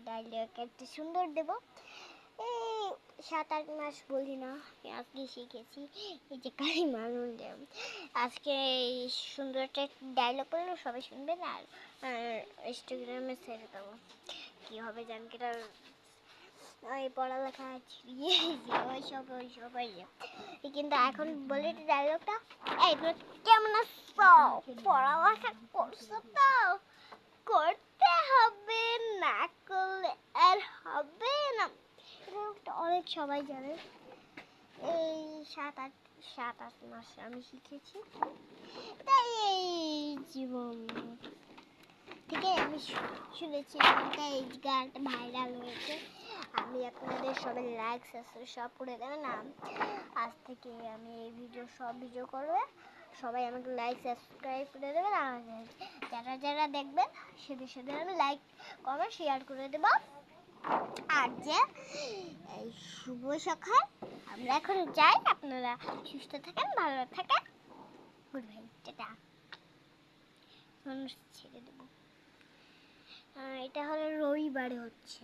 Dialogue একটা সুন্দর দেব। এই 7-8 মাস বলি না, আজকে শিখেছি। এই যে কালী মানুন দেব, আজকে এই সুন্দর একটা ডায়লগ বললে সবাই শুনবেন আর ইনস্টাগ্রামে ছেড়ে দেবো। কী হবে জানি কি, ওই পড়ালেখা ছিড়িয়ে ওইসব কিন্তু এখন বলি ডায়লগটা, এই তুমি কেমন আছো, পড়ালেখা করছো তো, করতে হবে, না করলে আর হবে না। অনেক সবাই জানে। এই 7-8 মাস আমি শিখেছি, তাই এই জীবন থেকে আমি শুনেছি এই গানটা ভাইরাল হয়েছে। আমি আপনাদের সবাই লাইক সাবস্ক্রাইব সব করে দেবেন। আজ থেকে আমি এই সব ভিডিও করবে, সবাই আমাকে লাইক সাবস্ক্রাইব করে দেবেন। আর যারা দেখবেন সেদের আমি লাইক কমেন্ট শেয়ার করে দেব। আর যে এই শুভ সকাল, আমরা এখন যাই। আপনারা সুস্থ থাকেন, ভালো থাকেন। Good bye, tata. মানুষ ছেড়ে দেবো। এটা হলো রবিবারে হচ্ছে।